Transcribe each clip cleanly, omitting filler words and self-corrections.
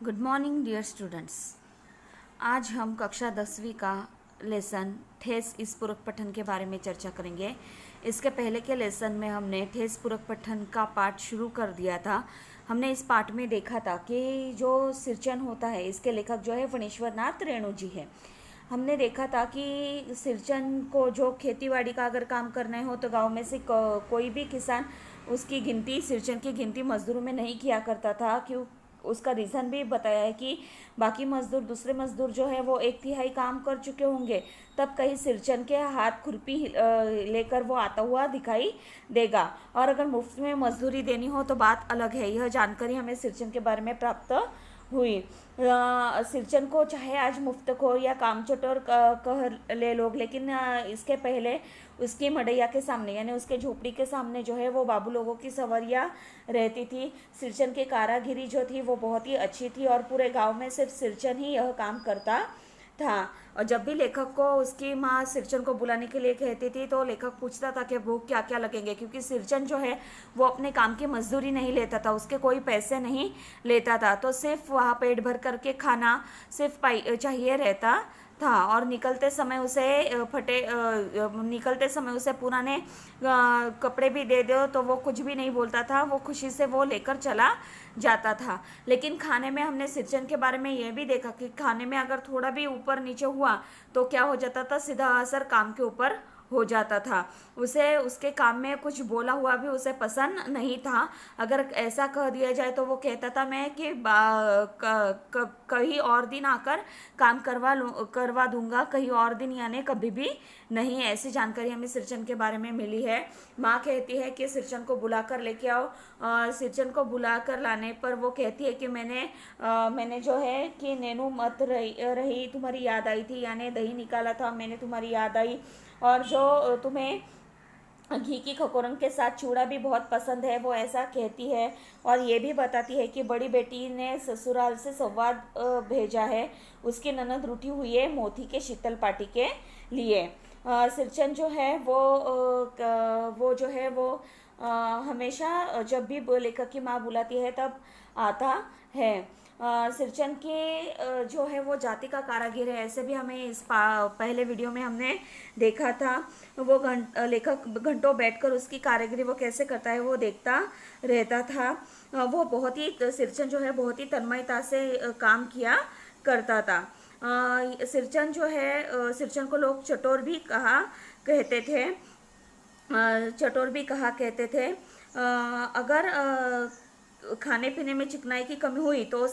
Good morning dear students. आज हम कक्षा 10वीं का लेसन ठेस इस पूरक पठन के बारे में चर्चा करेंगे। इसके पहले के लेसन में हमने ठेस पूरक पठन का पाठ शुरू कर दिया था। हमने इस पाठ में देखा था कि जो सिरचन होता है इसके लेखक जो है फणीश्वर नाथ रेणु जी है। हमने देखा था कि सिरचन को जो खेतीबाड़ी का अगर काम करना हो तो गांव में से कोई भी किसान उसकी गिनती सिरचन की गिनती मजदूरों में नहीं किया करता था। क्यों? उसका रीज़न भी बताया है कि बाकी मजदूर दूसरे मजदूर जो है वो 1/3 काम कर चुके होंगे, तब कहीं सिरचन के हाथ खुरपी लेकर वो आता हुआ दिखाई देगा। और अगर मुफ्त में मजदूरी देनी हो तो बात अलग है। यह जानकारी हमें सिरचन के बारे में प्राप्त हुई। सिरचन को चाहे आज मुफ्त को या काम चटोर कह ले लोग, लेकिन इसके पहले उसकी मड़ैया के सामने यानी उसके झोपड़ी के सामने जो है वो बाबू लोगों की सवरियाँ रहती थी। सिरचन की कारागिरी जो थी वो बहुत ही अच्छी थी और पूरे गांव में सिर्फ सिरचन ही यह काम करता था। और जब भी लेखक को उसकी माँ सिरचन को बुलाने के लिए कहती थी तो लेखक पूछता था कि वो क्या क्या लगेंगे, क्योंकि सिरचन जो है वो अपने काम की मजदूरी नहीं लेता था, उसके कोई पैसे नहीं लेता था, तो सिर्फ वहाँ पेट भर करके खाना सिर्फ चाहिए रहता था। और निकलते समय उसे पुराने कपड़े भी दे दो तो वो कुछ भी नहीं बोलता था, वो खुशी से वो लेकर चला जाता था। लेकिन खाने में हमने सिरचन के बारे में यह भी देखा कि खाने में अगर थोड़ा भी ऊपर नीचे हुआ तो क्या हो जाता था, सीधा असर काम के ऊपर हो जाता था। उसे उसके काम में कुछ बोला हुआ भी उसे पसंद नहीं था। अगर ऐसा कह दिया जाए तो वो कहता था मैं कि कहीं और दिन आकर काम करवा दूंगा, कहीं और दिन यानी कभी भी नहीं। ऐसी जानकारी हमें सिरचन के बारे में मिली है। माँ कहती है कि सिरचन को बुला कर लेके आओ। सिरचन को बुला कर लाने पर वो कहती है कि मैंने जो है कि नैनू मत रही तुम्हारी याद आई थी, यानी दही निकाला था, मैंने तुम्हारी याद आई। और जो तुम्हें घी की खकोरन के साथ चूड़ा भी बहुत पसंद है, वो ऐसा कहती है। और ये भी बताती है कि बड़ी बेटी ने ससुराल से संवाद भेजा है, उसकी ननद रूठी हुई है मोती के शीतल पार्टी के लिए। सिरचन जो है वो जो है वो हमेशा जब भी लेखक की माँ बुलाती है तब आता है। सिरचन के जो है वो जाति का कारागिर है, ऐसे भी हमें इस पहले वीडियो में हमने देखा था। वो लेखक घंटों बैठकर उसकी कारागिरी वो कैसे करता है वो देखता रहता था। वो बहुत ही सिरचन जो है बहुत ही तन्मयता से काम किया करता था। सिरचन जो है सिरचन को लोग चटोर भी कहते थे। अगर खाने पीने में चिकनाई की कमी हुई तो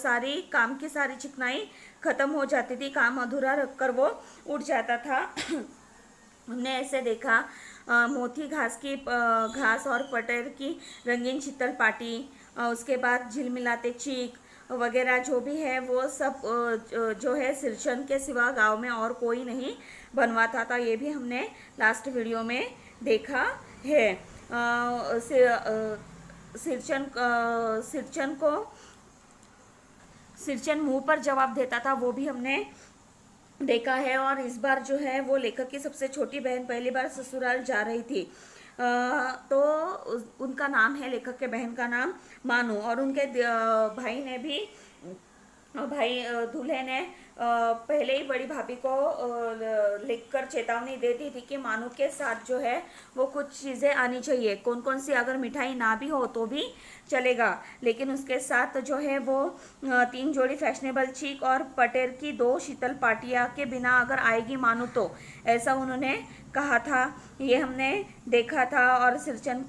काम की सारी चिकनाई खत्म हो जाती थी, काम अधूरा रखकर वो उठ जाता था। हमने ऐसे देखा मोती घास और पटेर की रंगीन शीतल पाटी, उसके बाद झिलमिलाते चीक वगैरह जो भी है वो सब जो है सिरचन के सिवा गांव में और कोई नहीं बनवाता था। ये भी हमने लास्ट वीडियो में देखा है। सिरचन मुंह पर जवाब देता था, वो भी हमने देखा है। और इस बार जो है वो लेखक की सबसे छोटी बहन पहली बार ससुराल जा रही थी। तो उनका नाम है, लेखक के बहन का नाम मानू, और उनके भाई दूल्हे ने पहले ही बड़ी भाभी को लिखकर चेतावनी दे दी थी कि मानू के साथ जो है वो कुछ चीज़ें आनी चाहिए। कौन कौन सी? अगर मिठाई ना भी हो तो भी चलेगा, लेकिन उसके साथ जो है वो 3 जोड़ी फैशनेबल चीक और पटेर की 2 शीतल पाटिया के बिना अगर आएगी मानू तो, ऐसा उन्होंने कहा था। ये हमने देखा था। और सिरचन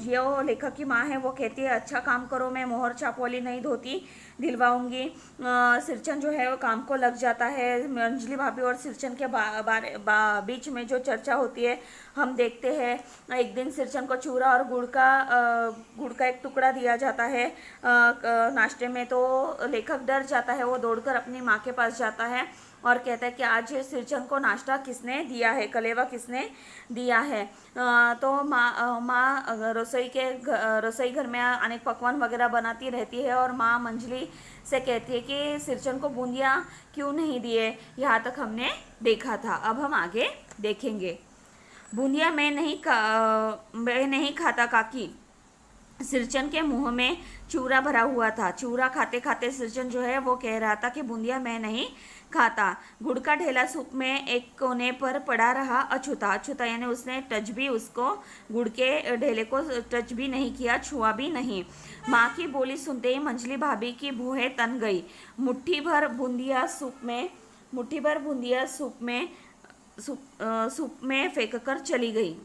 ये लेखक की माँ है, वो कहती है अच्छा काम करो, मैं मोहर छाप वाली नई धोती दिलवाऊंगी। सिरचन जो है वो काम को लग जाता है। अंजलि भाभी और सिरचन के बीच में जो चर्चा होती है हम देखते हैं। एक दिन सिरचन को चूरा और गुड़ का एक टुकड़ा दिया जाता है नाश्ते में, तो लेखक डर जाता है, वो दौड़कर अपनी माँ के पास जाता है और कहता है कि आज सिरचन को नाश्ता किसने दिया है, कलेवा किसने दिया है। तो माँ रसोई घर में अनेक पकवान वगैरह बनाती रहती है और माँ मंजली से कहती है कि सिरचन को बूंदियाँ क्यों नहीं दिए। यहाँ तक हमने देखा था। अब हम आगे देखेंगे। बूंदियाँ मैं नहीं खाता काकी, सिरचन के मुंह में चूरा भरा हुआ था। चूरा खाते खाते सिरचन जो है वो कह रहा था कि बूंदिया मैं नहीं खाता। गुड़ का ढेला सूप में एक कोने पर पड़ा रहा। अछूता अछूता यानी उसने टच भी उसको गुड़ के ढेले को टच भी नहीं किया, छुआ भी नहीं। माँ की बोली सुनते ही मंजली भाभी की भूहें तन गई। मुट्ठी भर बूंदिया सूप में फेंक कर चली गई।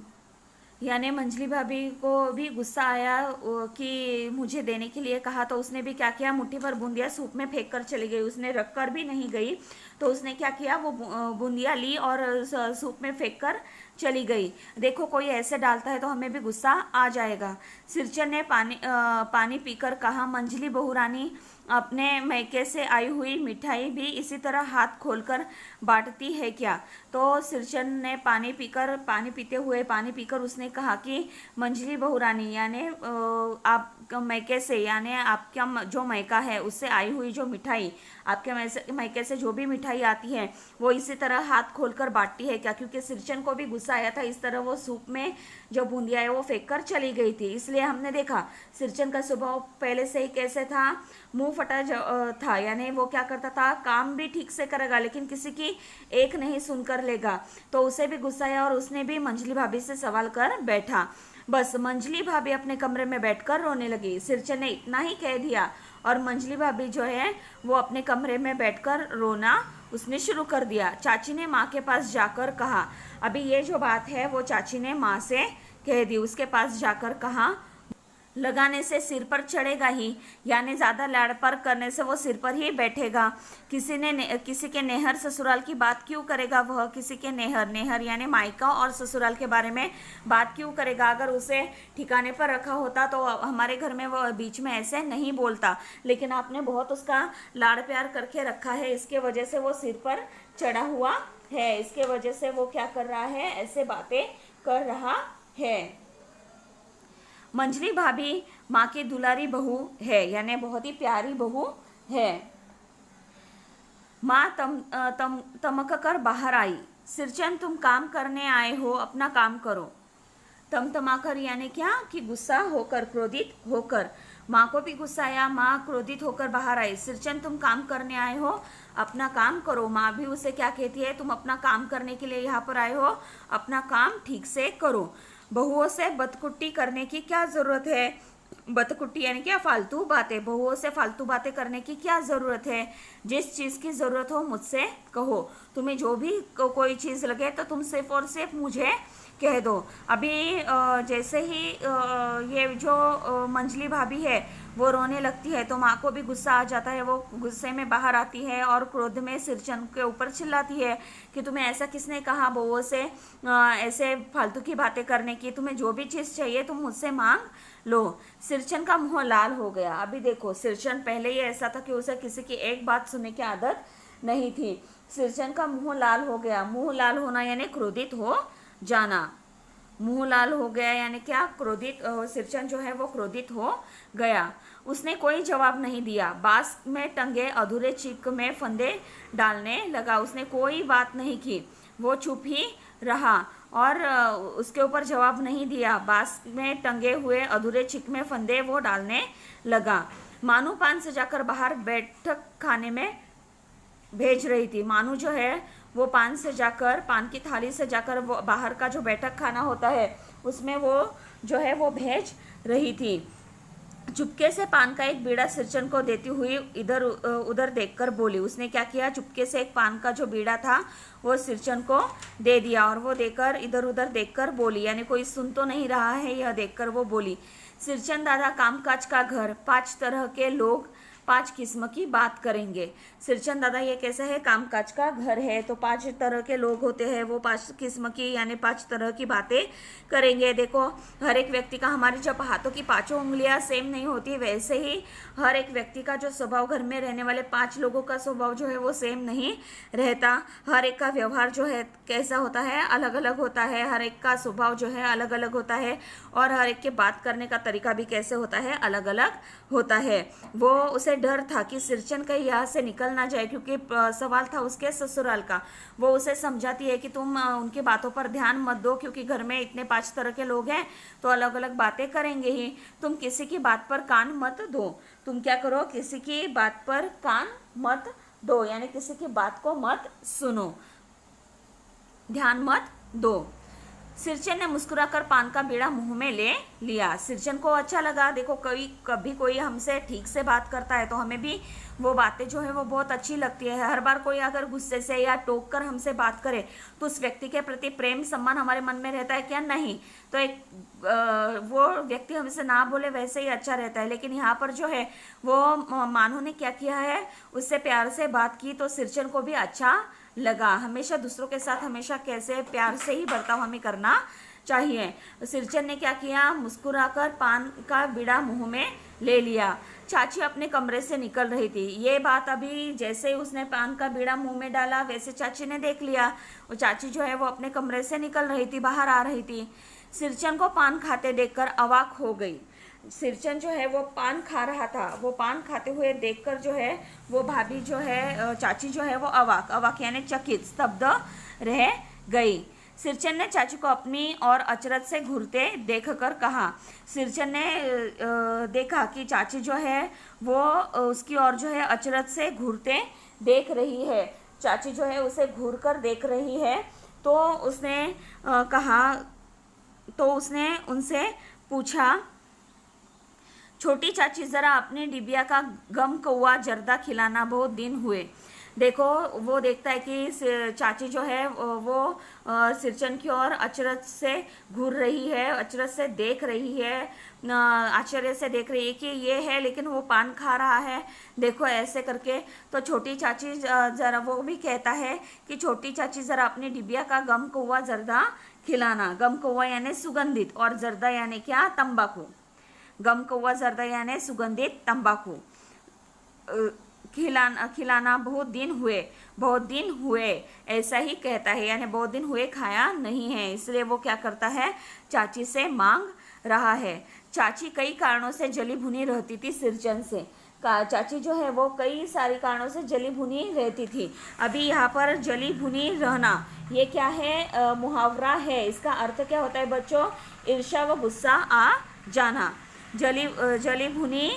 यानी मंजली भाभी को भी गुस्सा आया कि मुझे देने के लिए कहा, तो उसने भी क्या किया, मुट्ठी भर बूंदिया सूप में फेंक कर चली गई। उसने रख कर भी नहीं गई, तो उसने क्या किया, वो बूंदिया ली और सूप में फेंक कर चली गई। देखो कोई ऐसे डालता है तो हमें भी गुस्सा आ जाएगा। सिरचन ने पानी पीकर कहा, मंजली बहुरानी अपने मैके से आई हुई मिठाई भी इसी तरह हाथ खोलकर बांटती है क्या? तो सिरचन ने पानी पीकर उसने कहा कि मंजली बहुरानी यानी आप मैके से यानी आपका जो मैका है उससे आई हुई जो मिठाई, आपके मैके से जो भी मिठाई आती है वो इसी तरह हाथ खोलकर बांटती है क्या? क्योंकि सिरचन को भी गुस्सा आया था, इस तरह वो सूप में जो बूंदिया है वो फेंक कर चली गई थी। इसलिए हमने देखा सिरचन का स्वभाव पहले से ही कैसे था, मुंह फटा था। यानी वो क्या करता था, काम भी ठीक से करेगा लेकिन किसी की एक नहीं सुनकर लेगा। तो उसे भी गुस्सा आया और उसने भी मंजली भाभी से सवाल कर बैठा। बस मंजली भाभी अपने कमरे में बैठकर रोने लगी। सिरचन ने इतना ही कह दिया और मंजली भाभी जो है वो अपने कमरे में बैठकर रोना उसने शुरू कर दिया। चाची ने माँ के पास जाकर कहा, अभी ये जो बात है वो चाची ने माँ से कह दी। उसके पास जाकर कहा, लगाने से सिर पर चढ़ेगा ही, यानी ज़्यादा लाड़ पर करने से वो सिर पर ही बैठेगा। किसी के नेहर ससुराल की बात क्यों करेगा वह? किसी के नेहर यानी मायका और ससुराल के बारे में बात क्यों करेगा? अगर उसे ठिकाने पर रखा होता तो हमारे घर में वो बीच में ऐसे नहीं बोलता, लेकिन आपने बहुत उसका लाड़ प्यार करके रखा है, इसके वजह से वो सिर पर चढ़ा हुआ है। इसके वजह से वो क्या कर रहा है, ऐसे बातें कर रहा है। मंजली भाभी माँ की दुलारी बहू है, यानी बहुत ही प्यारी बहू है। माँ तमक कर बाहर आई। सिरचन तुम काम करने आए हो, अपना काम करो। तमतमाकर यानी क्या, कि गुस्सा होकर, क्रोधित होकर। माँ को भी गुस्सा आया, माँ क्रोधित होकर बाहर आई। सिरचन तुम काम करने आए हो, अपना काम करो। माँ भी उसे क्या कहती है, तुम अपना काम करने के लिए यहाँ पर आए हो, अपना काम ठीक से करो। बहुओं से बदकुट्टी करने की क्या जरूरत है? बदकुट्टी यानी क्या, फालतू बातें। बहुओं से फालतू बातें करने की क्या जरूरत है? जिस चीज की जरूरत हो मुझसे कहो। तुम्हें जो भी कोई चीज लगे तो तुम सिर्फ और सिर्फ मुझे कह दो। अभी जैसे ही ये जो मंजली भाभी है वो रोने लगती है तो माँ को भी गुस्सा आ जाता है। वो गुस्से में बाहर आती है और क्रोध में सिरचन के ऊपर चिल्लाती है कि तुम्हें ऐसा किसने कहा बहुओं से ऐसे फालतू की बातें करने की? तुम्हें जो भी चीज़ चाहिए तुम मुझसे मांग लो। सिरचन का मुंह लाल हो गया। अभी देखो, सिरचन पहले ही ऐसा था कि उसे किसी की एक बात सुनने की आदत नहीं थी। सिरचन का मुंह लाल हो गया। मुंह लाल होना यानी क्रोधित हो जाना। मुंह लाल हो गया यानी क्या, क्रोधित। सिरचन जो है वो क्रोधित हो गया। उसने कोई जवाब नहीं दिया। बांस में टंगे अधूरे चिक में फंदे डालने लगा। उसने कोई बात नहीं की, वो चुप ही रहा और उसके ऊपर जवाब नहीं दिया। बांस में टंगे हुए अधूरे चिक में फंदे वो डालने लगा। मानू पान सजाकर बाहर बैठक खाने में भेज रही थी। मानू जो है वो पान की थाली से जाकर वो बाहर का जो बैठक खाना होता है उसमें वो जो है वो भेज रही थी। चुपके से पान का एक बीड़ा सिरचन को देती हुई इधर उधर देखकर बोली। उसने क्या किया, चुपके से एक पान का जो बीड़ा था वो सिरचन को दे दिया और वो देकर इधर उधर देखकर बोली, यानी कोई सुन तो नहीं रहा है यह देखकर वो बोली। सिरचन दादा, कामकाज का घर, 5 तरह के लोग 5 किस्म की बात करेंगे। सिरचन दादा, ये कैसा है, कामकाज का घर है तो 5 तरह के लोग होते हैं, वो 5 किस्म की यानी 5 तरह की बातें करेंगे। देखो, हर एक व्यक्ति का, हमारी जब हाथों की 5 उंगलियां सेम नहीं होती वैसे ही हर एक व्यक्ति का जो स्वभाव, घर में रहने वाले 5 लोगों का स्वभाव जो है वो सेम नहीं रहता। हर एक का व्यवहार जो है कैसा होता है, अलग अलग होता है। हर एक का स्वभाव जो है अलग अलग होता है और हर एक के बात करने का तरीका भी कैसे होता है, अलग अलग होता है। वो उसे उसे डर था कि सिरचन कहीं यहाँ से निकल ना जाए, क्योंकि सवाल था उसके ससुराल का। वो उसे समझाती है कि तुम उनकी बातों पर ध्यान मत दो, क्योंकि घर में इतने 5 तरह के लोग हैं तो अलग अलग बातें करेंगे ही। तुम किसी की बात पर कान मत दो। तुम क्या करो, किसी की बात पर कान मत दो, यानी किसी की बात को मत सुनो, ध्यान मत दो। सिरचन ने मुस्कुराकर पान का बीड़ा मुंह में ले लिया। सिरचन को अच्छा लगा। देखो, कभी कोई हमसे ठीक से बात करता है तो हमें भी वो बातें जो है वो बहुत अच्छी लगती है। हर बार कोई अगर गुस्से से या टोक कर हमसे बात करे तो उस व्यक्ति के प्रति प्रेम सम्मान हमारे मन में रहता है क्या? नहीं। तो एक वो व्यक्ति हमसे ना बोले वैसे ही अच्छा रहता है। लेकिन यहाँ पर जो है वो मानो ने क्या किया है, उससे प्यार से बात की तो सिरचन को भी अच्छा लगा। हमेशा दूसरों के साथ हमेशा कैसे प्यार से ही बर्ताव हमें करना चाहिए। सिरचन ने क्या किया, मुस्कुराकर पान का बीड़ा मुंह में ले लिया। चाची अपने कमरे से निकल रही थी। ये बात अभी जैसे ही उसने पान का बीड़ा मुंह में डाला वैसे चाची ने देख लिया। वो चाची जो है वो अपने कमरे से निकल रही थी, बाहर आ रही थी। सिरचन को पान खाते देखकर अवाक हो गई। सिरचन जो है वो पान खा रहा था। वो पान खाते हुए देखकर जो है वो भाभी जो है, चाची जो है वो अवाक यानी चकित, स्तब्ध रह गई। सिरचन ने चाची को अपनी और अचरज से घूरते देखकर कहा। सिरचन ने देखा कि चाची जो है वो उसकी और जो है अचरज से घूरते देख रही है। चाची जो है उसे घूर कर देख रही है। तो उसने उनसे पूछा, छोटी चाची जरा अपने डिबिया का गम कौवा जर्दा खिलाना, बहुत दिन हुए। देखो, वो देखता है कि चाची जो है वो सिरचन की ओर अचरज से घूर रही है, अचरज से देख रही है, आश्चर्य से देख रही है कि ये है, लेकिन वो पान खा रहा है। देखो ऐसे करके। तो छोटी चाची जरा, वो भी कहता है कि छोटी चाची जरा अपनी डिबिया का गम कौवा जर्दा खिलाना। गम कौवा यानी सुगंधित और जर्दा यानी क्या? तंबाकू। गम कौवा जर्दा यानी सुगंधित तंबाकू खिलाना, बहुत दिन हुए ऐसा ही कहता है, यानी बहुत दिन हुए खाया नहीं है, इसलिए वो क्या करता है, चाची से मांग रहा है। चाची कई कारणों से जली भुनी रहती थी सिरचन से। चाची जो है वो कई सारे कारणों से जली भुनी रहती थी। अभी यहाँ पर जली भुनी रहना ये क्या है? मुहावरा है। इसका अर्थ क्या होता है बच्चों? ईर्ष्या व गुस्सा आ जाना। जली भुनी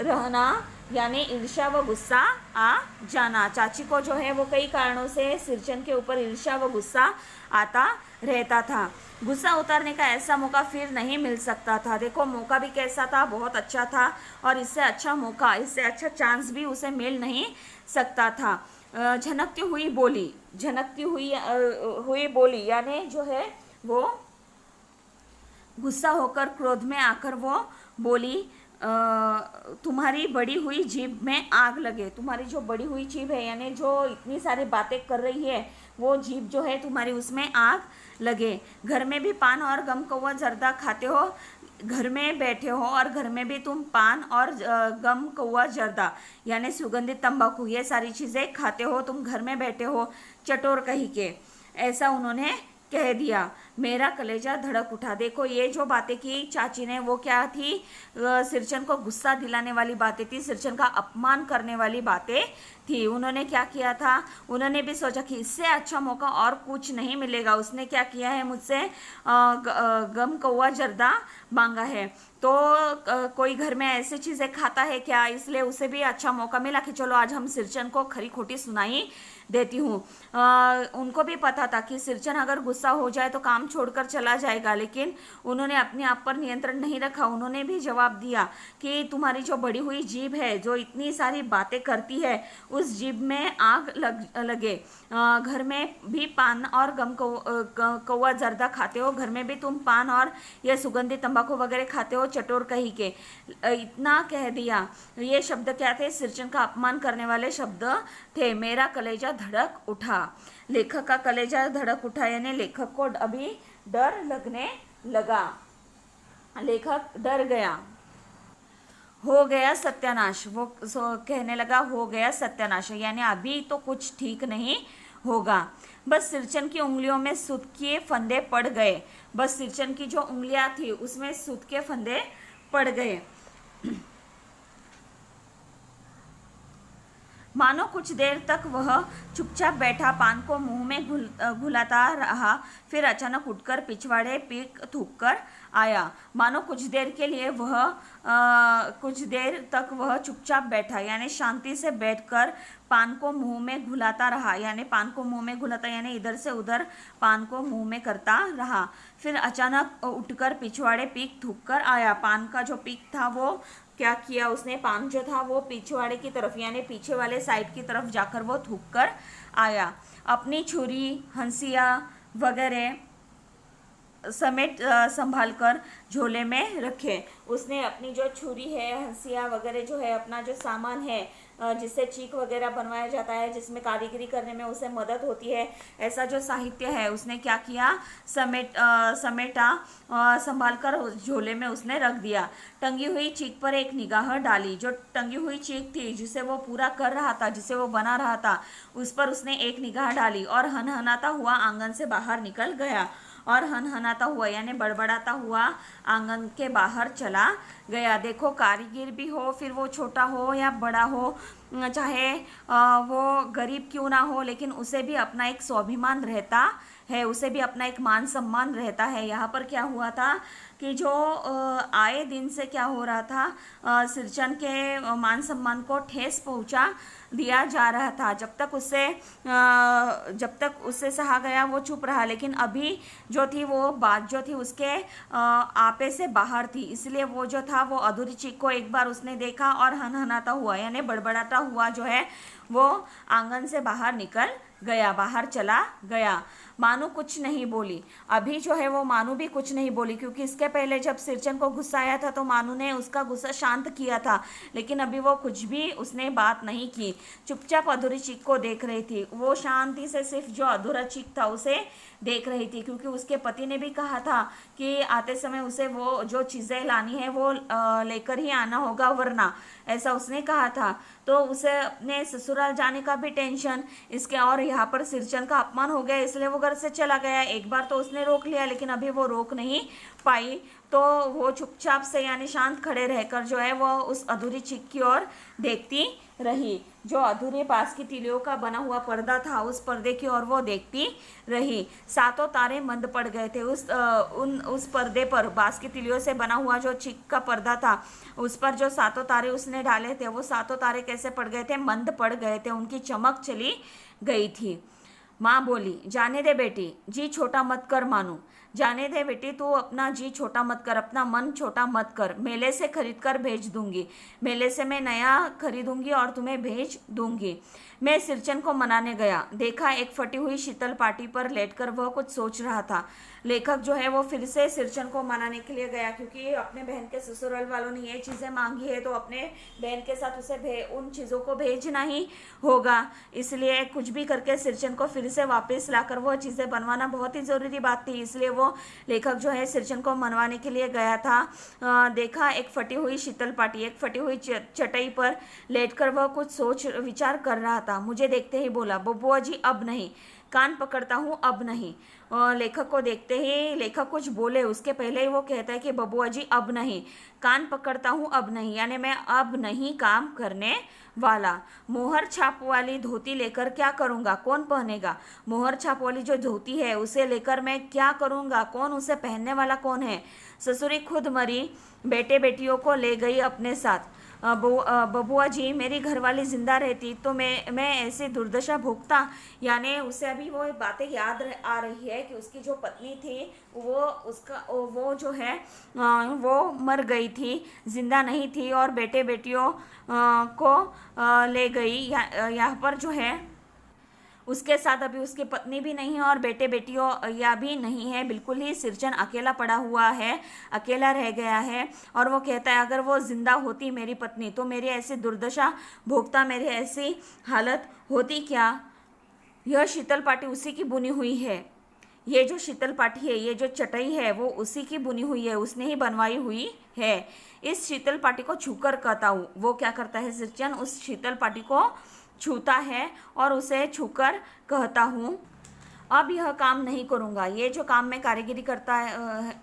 रहना यानी ईर्ष्या व गुस्सा आ जाना। चाची को जो है वो कई कारणों से सिरचन के ऊपर ईर्ष्या व गुस्सा आता रहता था। गुस्सा उतारने का ऐसा मौका फिर नहीं मिल सकता था। देखो, मौका भी कैसा था, बहुत अच्छा था, और इससे अच्छा मौका, इससे अच्छा चांस भी उसे मिल नहीं सकता था। झनकती हुई बोली यानी जो है वो गुस्सा होकर क्रोध में आकर वो बोली, तुम्हारी बड़ी हुई जीभ में आग लगे। तुम्हारी जो बड़ी हुई जीभ है, यानी जो इतनी सारी बातें कर रही है, वो जीभ जो है तुम्हारी, उसमें आग लगे। घर में भी पान और गम कौवा जर्दा खाते हो, घर में बैठे हो और घर में भी तुम पान और गम कौवा जर्दा यानी सुगंधित तंबाकू, ये सारी चीज़ें खाते हो, तुम घर में बैठे हो, चटोर कही के, ऐसा उन्होंने कह दिया। मेरा कलेजा धड़क उठा। देखो, ये जो बातें की चाची ने वो क्या थी? सिरचन को गुस्सा दिलाने वाली बातें थी, सिरचन का अपमान करने वाली बातें थी। उन्होंने क्या किया था? उन्होंने भी सोचा कि इससे अच्छा मौका और कुछ नहीं मिलेगा। उसने क्या किया है? मुझसे गम कौवा जर्दा मांगा है। तो कोई घर में ऐसी चीज़ें खाता है क्या? इसलिए उसे भी अच्छा मौका मिला कि चलो आज हम सिरचन को खरी खोटी सुनाई देती हूँ। उनको भी पता था कि सिरचन अगर गुस्सा हो जाए तो काम छोड़कर चला जाएगा, लेकिन उन्होंने अपने आप पर नियंत्रण नहीं रखा। उन्होंने भी जवाब दिया कि तुम्हारी जो बड़ी हुई जीभ है, जो इतनी सारी बातें करती है, उस जीभ में आग लगे। घर में भी पान और गम कौवा जर्दा खाते हो, घर में भी तुम पान और ये सुगंधित तंबाकू वगैरह खाते हो, चटोर कही के। इतना कह दिया। ये शब्द क्या थे? सिरचन का अपमान करने वाले शब्द थे। मेरा कलेजा धड़क उठा। लेखक का कलेजा धड़क उठा यानी लेखक को अभी डर लगने लगा। लेखक डर गया। हो गया सत्यानाश। वो कहने लगा हो गया सत्यानाश, यानी अभी तो कुछ ठीक नहीं होगा। बस सिरचन की उंगलियों में सूत के फंदे पड़ गए। बस सिरचन की जो उंगलियां थी उसमें सूत के फंदे पड़ गए। मानो कुछ देर तक वह चुपचाप बैठा पान को मुंह में घुलाता रहा, फिर अचानक उठकर पिछवाड़े पीक थूक कर आया। मानो कुछ देर के लिए कुछ देर तक वह चुपचाप बैठा, यानी शांति से बैठकर पान को मुंह में घुलाता रहा, यानी पान को मुंह में घुलाता यानी इधर से उधर पान को मुंह में करता रहा। फिर अचानक उठकर पिछवाड़े पीक थूक कर आया। पान का जो पीक था वो क्या किया उसने, पान जो था वो पिछवाड़े की तरफ यानी पीछे वाले साइड की तरफ जाकर वो थूक कर आया। अपनी छुरी, हंसिया वगैरह समेट संभाल कर झोले में रखे। उसने अपनी जो छुरी है, हंसिया वगैरह जो है, अपना जो सामान है जिससे चीक वगैरह बनवाया जाता है, जिसमें कारीगरी करने में उसे मदद होती है, ऐसा जो साहित्य है उसने क्या किया, समेटा संभाल कर झोले में उसने रख दिया। टंगी हुई चीक पर एक निगाह डाली। जो टंगी हुई चीक थी जिसे वो पूरा कर रहा था, जिसे वो बना रहा था, उस पर उसने एक निगाह डाली और हनहनाता हुआ आंगन से बाहर निकल गया। और हनहनाता हुआ यानी बड़बड़ाता हुआ आंगन के बाहर चला गया। देखो, कारीगर भी हो, फिर वो छोटा हो या बड़ा हो, चाहे वो गरीब क्यों ना हो, लेकिन उसे भी अपना एक स्वाभिमान रहता है, उसे भी अपना एक मान सम्मान रहता है। यहाँ पर क्या हुआ था कि जो आए दिन से क्या हो रहा था, सिरचन के मान सम्मान को ठेस पहुंचा दिया जा रहा था। जब तक उससे सहा गया वो चुप रहा, लेकिन अभी जो थी वो बात जो थी उसके आपे से बाहर थी, इसलिए वो जो था वो अधूरी चीख को एक बार उसने देखा और हनहनाता हुआ यानी बड़बड़ाता हुआ जो है वो आंगन से बाहर निकल गया, बाहर चला गया। मानू कुछ नहीं बोली। अभी जो है वो मानू भी कुछ नहीं बोली, क्योंकि इसके पहले जब सिरचन को गुस्सा आया था तो मानू ने उसका गुस्सा शांत किया था, लेकिन अभी वो कुछ भी उसने बात नहीं की, चुपचाप अधूरी चीख को देख रही थी। वो शांति से सिर्फ जो अधूरा चीख था उसे देख रही थी, क्योंकि उसके पति ने भी कहा था कि आते समय उसे वो जो चीज़ें लानी है वो लेकर ही आना होगा, वरना ऐसा उसने कहा था। तो उसे अपने ससुराल जाने का भी टेंशन, इसके और यहाँ पर सिरचन का अपमान हो गया, इसलिए वो घर से चला गया। एक बार तो उसने रोक लिया, लेकिन अभी वो रोक नहीं पाई, तो वो चुपचाप से यानी शांत खड़े रहकर जो है वो उस अधूरी चीख की ओर देखती रही। जो अधूरे बांस की तिलियों का बना हुआ पर्दा था, उस पर्दे की ओर वो देखती रही। सातों तारे मंद पड़ गए थे। उस पर्दे पर, बांस की तिलियों से बना हुआ जो चीख का पर्दा था, उस पर जो सातों तारे उसने डाले थे, वो सातों तारे कैसे पड़ गए थे, मंद पड़ गए थे, उनकी चमक चली गई थी। माँ बोली, जाने दे बेटी, जी छोटा मत कर मानू। जाने दे बेटी, तू अपना जी छोटा मत कर, अपना मन छोटा मत कर। मेले से खरीद कर भेज दूंगी, मेले से मैं नया खरीदूंगी और तुम्हें भेज दूंगी। मैं सिरचन को मनाने गया, देखा एक फटी हुई शीतल पाटी पर लेटकर वह कुछ सोच रहा था। लेखक जो है वो फिर से सिरचन को मनाने के लिए गया, क्योंकि अपने बहन के ससुराल वालों ने ये चीज़ें मांगी है, तो अपने बहन के साथ उसे उन चीज़ों को भेजना ही होगा। इसलिए कुछ भी करके सिरचन को फिर से वापस लाकर वो चीज़ें बनवाना बहुत ही ज़रूरी बात थी, इसलिए वो लेखक जो है सिरचन को मनवाने के लिए गया था। देखा एक फटी हुई शीतल पाटी, एक फटी हुई चटाई पर लेटकर वह कुछ सोच विचार कर रहा था। मुझे देखते ही बोला, बबुआ जी अब नहीं, कान पकड़ता हूँ अब नहीं। लेखक को देखते ही लेखक कुछ बोले उसके पहले ही वो कहता है कि बबुआ जी अब नहीं, कान पकड़ता हूँ अब नहीं, यानी मैं अब नहीं काम करने वाला। मोहर छाप वाली धोती लेकर क्या करूँगा, कौन पहनेगा? मोहर छाप वाली जो धोती है उसे लेकर मैं क्या करूँगा, कौन उसे पहनने वाला कौन है? ससुरी खुद मरी, बेटे बेटियों को ले गई अपने साथ। बबुआ जी, मेरी घरवाली जिंदा रहती तो मैं ऐसी दुर्दशा भोगता। यानी उसे अभी वो बातें याद आ रही है कि उसकी जो पत्नी थी वो जो है वो मर गई थी, जिंदा नहीं थी, और बेटे बेटियों को ले गई। यहाँ पर जो है उसके साथ अभी उसकी पत्नी भी नहीं है और बेटे बेटियों या भी नहीं है, बिल्कुल ही सिरचन अकेला पड़ा हुआ है, अकेला रह गया है। और वो कहता है, अगर वो जिंदा होती मेरी पत्नी तो मेरी ऐसी दुर्दशा भोगता, मेरी ऐसी हालत होती क्या? यह शीतल पाटी उसी की बुनी हुई है, ये जो शीतल पाटी है, ये जो चटाई है, वो उसी की बुनी हुई है, उसने ही बनवाई हुई है। इस शीतल पाटी को छूकर कहता हूँ। वो क्या करता है सिरचन, उस शीतल पाटी को छूता है और उसे छूकर कहता हूँ, अब यह काम नहीं करूँगा, ये जो काम मैं कारीगरी करता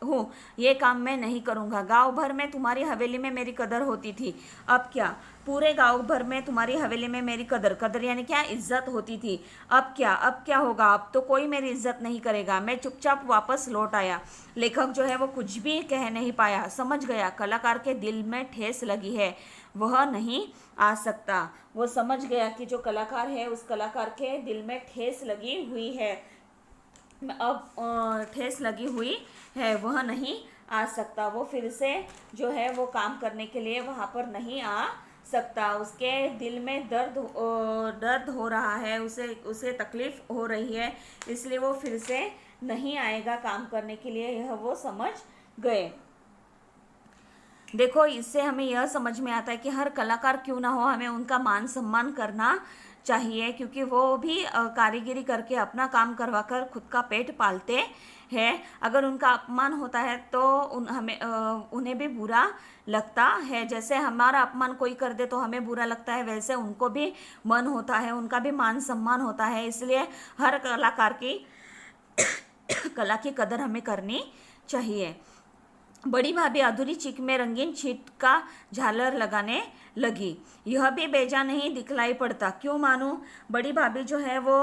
हूँ ये काम मैं नहीं करूँगा। गांव भर में तुम्हारी हवेली में मेरी कदर होती थी, अब क्या? पूरे गांव भर में तुम्हारी हवेली में मेरी कदर यानी क्या? इज्जत होती थी। अब क्या? अब क्या होगा? अब तो कोई मेरी इज्जत नहीं करेगा। मैं चुपचाप वापस लौट आया। लेखक जो है वो कुछ भी कह नहीं पाया, समझ गया कलाकार के दिल में ठेस लगी है, वह नहीं आ सकता। वो समझ गया कि जो कलाकार है उस कलाकार के दिल में ठेस लगी हुई है, अब ठेस लगी हुई है, वह नहीं आ सकता। वो फिर से जो है वो काम करने के लिए वहाँ पर नहीं आ सकता। उसके दिल में दर्द हो रहा है, उसे तकलीफ हो रही है, इसलिए वो फिर से नहीं आएगा काम करने के लिए, यह वो समझ गए। देखो, इससे हमें यह समझ में आता है कि हर कलाकार क्यों ना हो, हमें उनका मान सम्मान करना चाहिए, क्योंकि वो भी कारीगरी करके अपना काम करवा कर खुद का पेट पालते हैं। अगर उनका अपमान होता है तो उन्हें भी बुरा लगता है। जैसे हमारा अपमान कोई कर दे तो हमें बुरा लगता है, वैसे उनको भी मन होता है, उनका भी मान सम्मान होता है। इसलिए हर कलाकार की कला की कदर हमें करनी चाहिए। बड़ी भाभी अधूरी चिक में रंगीन छीट का झालर लगाने लगी। यह भी बेजा नहीं दिखलाई पड़ता, क्यों मानूं? बड़ी भाभी जो है वो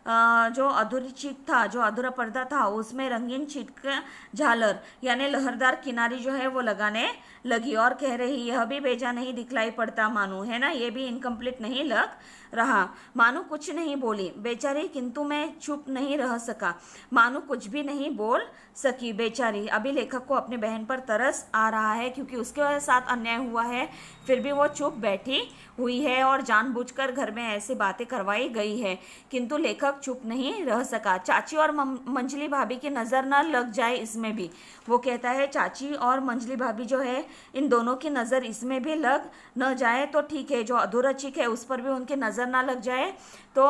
जो अधूरी चिक था, जो अधूरा पर्दा था, उसमें रंगीन छीट का झालर यानी लहरदार किनारी जो है वो लगाने लगी और कह रही, यह भी बेजा नहीं दिखलाई पड़ता मानू, है ना? ये भी इनकम्प्लीट नहीं लग रहा। मानू कुछ नहीं बोली बेचारी, किंतु मैं चुप नहीं रह सका। मानू कुछ भी नहीं बोल सकी बेचारी। अभी लेखक को अपने बहन पर तरस आ रहा है, क्योंकि उसके साथ अन्याय हुआ है, फिर भी वो चुप बैठी हुई है और जानबूझकर घर में ऐसी बातें करवाई गई है, किंतु लेखक चुप नहीं रह सका। चाची और मंजली भाभी की नज़र न लग जाए इसमें भी, वो कहता है चाची और मंजली भाभी जो है इन दोनों की नज़र इसमें भी लग न जाए तो ठीक है, जो अधूरा चिक है उस पर भी उनकी नज़र ना लग जाए तो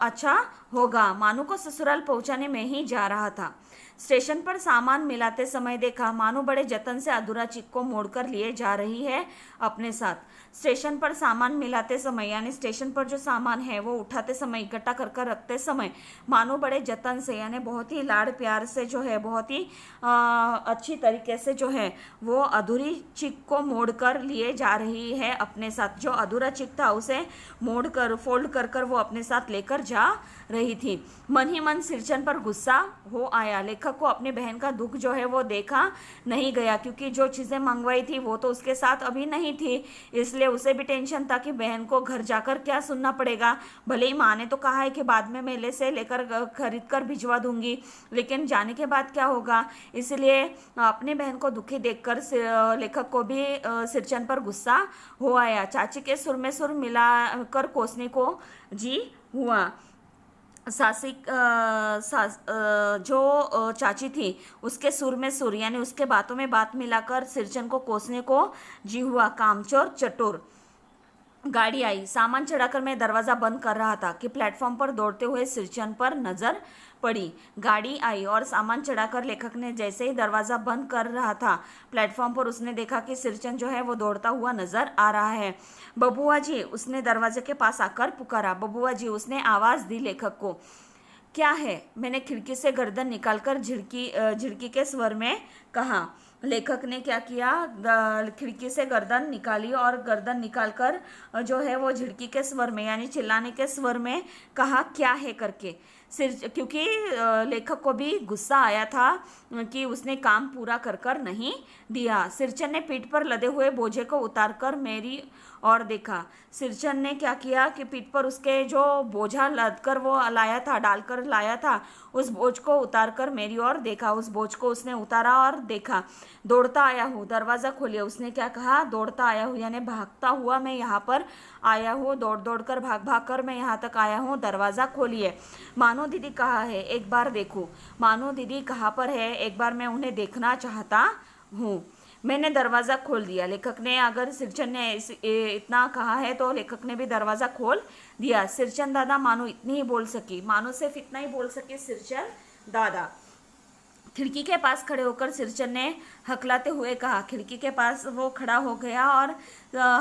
अच्छा होगा। मानू को ससुराल पहुंचाने में ही जा रहा था। स्टेशन पर सामान मिलाते समय देखा, मानू बड़े जतन से अधूरा चिक को मोड़कर लिए जा रही है अपने साथ। स्टेशन पर सामान मिलाते समय यानी स्टेशन पर जो सामान है वो उठाते समय, इकट्ठा कर कर रखते समय मानू बड़े जतन से यानी बहुत ही लाड़ प्यार से जो है, बहुत ही अच्छी तरीके से जो है वो अधूरी चिक को मोड़कर लिए जा रही है अपने साथ। जो अधूरा चिक था उसे मोड़कर फोल्ड कर कर वो अपने साथ लेकर जा रही थी। मन ही मन सिरचन पर गुस्सा हो आया। लेखक को अपनी बहन का दुख जो है वो देखा नहीं गया, क्योंकि जो चीज़ें मंगवाई थी वो तो उसके साथ अभी नहीं थी, इसलिए उसे भी टेंशन था कि बहन को घर जाकर क्या सुनना पड़ेगा। भले ही माँ ने तो कहा है कि बाद में मेले से लेकर खरीद कर भिजवा दूंगी, लेकिन जाने के बाद क्या होगा, इसलिए अपनी बहन को दुखी देखकर लेखक को भी सिरचन पर गुस्सा हो आया। चाची के सुर में सुर मिलाकर कोसने को जी हुआ। जो चाची थी उसके सुर में सुर यानी उसके बातों में बात मिलाकर सिरचन को कोसने को जी हुआ। कामचोर चटोर। गाड़ी आई। सामान चढ़ाकर मैं दरवाज़ा बंद कर रहा था कि प्लेटफॉर्म पर दौड़ते हुए सिरचन पर नज़र पड़ी। गाड़ी आई और सामान चढ़ाकर लेखक ने जैसे ही दरवाज़ा बंद कर रहा था प्लेटफॉर्म पर उसने देखा कि सिरचन जो है वो दौड़ता हुआ नज़र आ रहा है। बबुआ जी, उसने दरवाजे के पास आकर पुकारा। बबुआ जी, उसने आवाज़ दी लेखक को। क्या है? मैंने खिड़की से गर्दन निकालकर झिड़की के स्वर में कहा। लेखक ने क्या किया, खिड़की से गर्दन निकाली और गर्दन निकालकर जो है वो झिड़की के स्वर में यानी चिल्लाने के स्वर में कहा, क्या है करके। क्योंकि लेखक को भी गुस्सा आया था कि उसने काम पूरा कर कर नहीं दिया। सिरचन ने पीठ पर लदे हुए बोझे को उतारकर मेरी और देखा। सिरचन ने क्या किया कि पीठ पर उसके जो बोझा लदकर वो लाया था, डालकर लाया था, उस बोझ को उतारकर मेरी ओर देखा। उस बोझ को उसने उतारा और देखा। दौड़ता आया हूँ, दरवाज़ा खोलिए। उसने क्या कहा? दौड़ता आया हूँ यानी भागता हुआ मैं यहाँ पर आया हूँ, दौड़ दौड़ कर भाग भाग कर मैं यहाँ तक आया हूँ, दरवाज़ा खोलिए। मानो दीदी कहाँ है? एक बार देखूँ। मानो दीदी कहाँ पर है? एक बार मैं उन्हें देखना चाहता हूँ। मैंने दरवाज़ा खोल दिया। लेखक ने, अगर सिरचन ने इतना कहा है तो लेखक ने भी दरवाज़ा खोल दिया। सिरचन दादा, मानो इतनी ही बोल सकी। मानो सिर्फ इतना ही बोल सके, सिरचन दादा। खिड़की के पास खड़े होकर सिरचन ने हकलाते हुए कहा। खिड़की के पास वो खड़ा हो गया और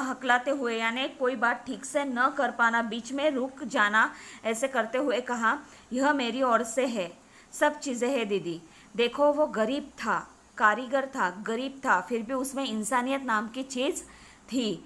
हकलाते हुए यानी कोई बात ठीक से न कर पाना, बीच में रुक जाना, ऐसे करते हुए कहा, यह मेरी ओर से है, सब चीज़ें हैं दीदी। देखो वो गरीब था, कारीगर था, गरीब था, फिर भी उसमें इंसानियत नाम की चीज़ थी।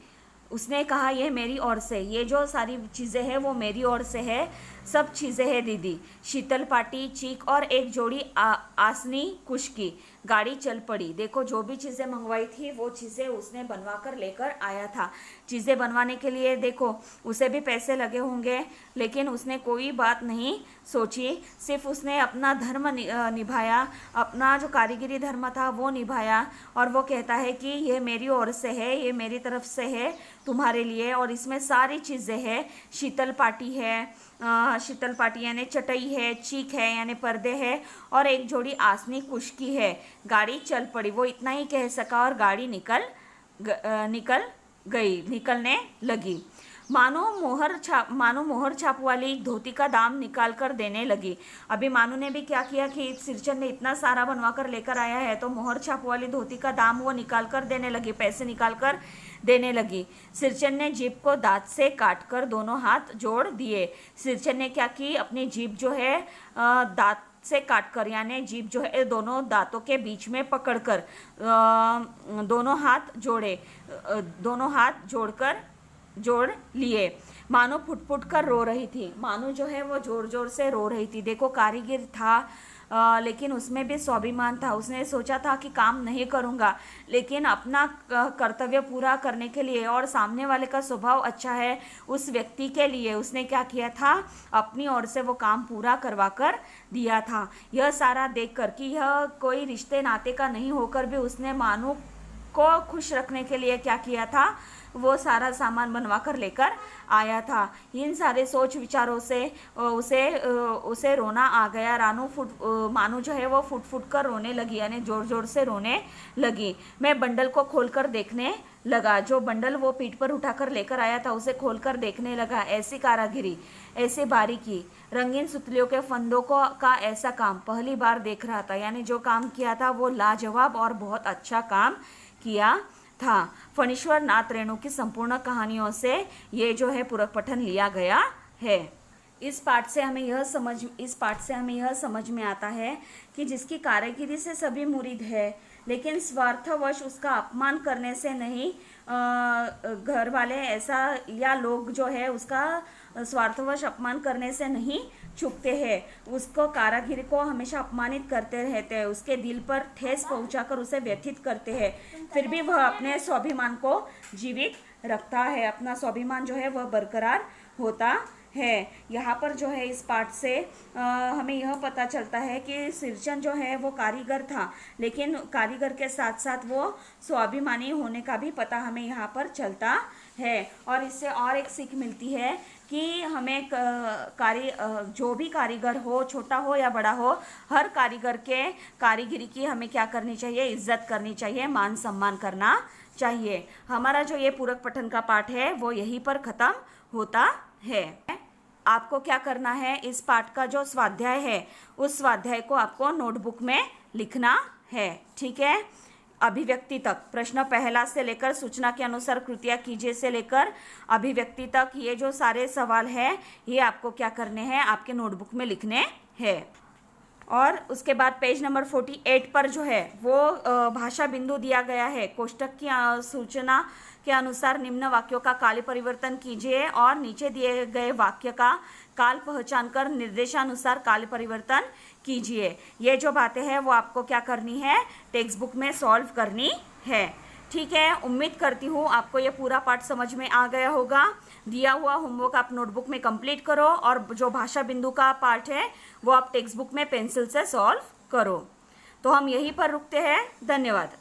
उसने कहा यह मेरी ओर से, ये जो सारी चीज़ें हैं वो मेरी ओर से है, सब चीज़ें हैं दीदी। शीतल पाटी, चीक और एक जोड़ी आसनी कुश की। गाड़ी चल पड़ी। देखो जो भी चीज़ें मंगवाई थी वो चीज़ें उसने बनवा कर लेकर आया था। चीज़ें बनवाने के लिए देखो उसे भी पैसे लगे होंगे, लेकिन उसने कोई बात नहीं सोची, सिर्फ उसने अपना धर्म निभाया, अपना जो कारीगरी धर्म था वो निभाया। और वो कहता है कि ये मेरी ओर से है, ये मेरी तरफ से है तुम्हारे लिए, और इसमें सारी चीज़ें हैं। शीतल पाटी है, शीतल पाटी यानी चटई है, चीक है यानी पर्दे है, और एक जोड़ी आसनी कुश की है। गाड़ी चल पड़ी। वो इतना ही कह सका और गाड़ी निकलने लगी। मानो मोहर छाप वाली धोती का दाम निकाल कर देने लगी। अभी मानू ने भी क्या किया कि सिरचन ने इतना सारा बनवा कर लेकर आया है तो मोहर छाप वाली धोती का दाम वो निकाल कर देने लगी, पैसे निकाल कर देने लगी। सिरचन ने जीभ को दांत से काट कर दोनों हाथ जोड़ दिए। सिरचन ने क्या की, अपनी जीभ जो है दांत से काट कर यानी जीभ जो है दोनों दांतों के बीच में पकड़कर दोनों हाथ जोड़ लिए। मानो फुट फुट कर रो रही थी। मानो जो है वो जोर जोर से रो रही थी। देखो कारीगर था, लेकिन उसमें भी स्वाभिमान था। उसने सोचा था कि काम नहीं करूँगा, लेकिन अपना कर्तव्य पूरा करने के लिए और सामने वाले का स्वभाव अच्छा है उस व्यक्ति के लिए उसने क्या किया था, अपनी ओर से वो काम पूरा करवा कर दिया था। यह सारा देख कर कि यह कोई रिश्ते नाते का नहीं होकर भी उसने मानू को खुश रखने के लिए क्या किया था, वो सारा सामान बनवा कर लेकर आया था। इन सारे सोच विचारों से उसे रोना आ गया। मानू जो है वो फुट फुट कर रोने लगी यानी जोर जोर से रोने लगी। मैं बंडल को खोलकर देखने लगा। जो बंडल वो पीठ पर उठाकर लेकर आया था उसे खोलकर देखने लगा। ऐसी कारागिरी, ऐसी बारीकी, रंगीन सुतलियों के फंदों का ऐसा काम पहली बार देख रहा था। यानी जो काम किया था वो लाजवाब और बहुत अच्छा काम किया था। फणीश्वर नाथ रेणु की संपूर्ण कहानियों से ये जो है पूरक पठन लिया गया है। इस पाठ से हमें यह समझ में आता है कि जिसकी कारीगरी से सभी मुरीद है, लेकिन स्वार्थवश उसका अपमान करने से नहीं, घर वाले ऐसा या लोग जो है उसका स्वार्थवश अपमान करने से नहीं चूकते हैं, उसको कारागिरी को हमेशा अपमानित करते रहते हैं, उसके दिल पर ठेस पहुंचाकर उसे व्यथित करते हैं, फिर भी वह अपने स्वाभिमान को जीवित रखता है, अपना स्वाभिमान जो है वह बरकरार होता है। यहाँ पर जो है इस पाठ से हमें यह पता चलता है कि सिरचन जो है वो कारीगर था, लेकिन कारीगर के साथ साथ वो स्वाभिमानी होने का भी पता हमें यहाँ पर चलता है। और इससे और एक सीख मिलती है कि हमें जो भी कारीगर हो, छोटा हो या बड़ा हो, हर कारीगर के कारीगरी की हमें क्या करनी चाहिए, इज्जत करनी चाहिए, मान सम्मान करना चाहिए। हमारा जो ये पूरक पठन का पाठ है वो यहीं पर ख़त्म होता है। आपको क्या करना है, इस पाठ का जो स्वाध्याय है उस स्वाध्याय को आपको नोटबुक में लिखना है, ठीक है। अभिव्यक्ति तक, प्रश्न पहला से लेकर सूचना के अनुसार कृतियां कीजिए से लेकर अभिव्यक्ति तक, ये जो सारे सवाल है ये आपको क्या करने हैं, आपके नोटबुक में लिखने हैं। और उसके बाद पेज नंबर 48 पर जो है वो भाषा बिंदु दिया गया है। कोष्टक की सूचना के अनुसार निम्न वाक्यों का काल परिवर्तन कीजिए और नीचे दिए गए वाक्य का काल पहचान कर निर्देशानुसार काल परिवर्तन कीजिए। ये जो बातें हैं वो आपको क्या करनी है, टेक्स्ट बुक में सॉल्व करनी है, ठीक है। उम्मीद करती हूँ आपको ये पूरा पाठ समझ में आ गया होगा। दिया हुआ होमवर्क आप नोटबुक में कंप्लीट करो और जो भाषा बिंदु का पार्ट है वो आप टेक्स्ट बुक में पेंसिल से सॉल्व करो। तो हम यहीं पर रुकते हैं। धन्यवाद।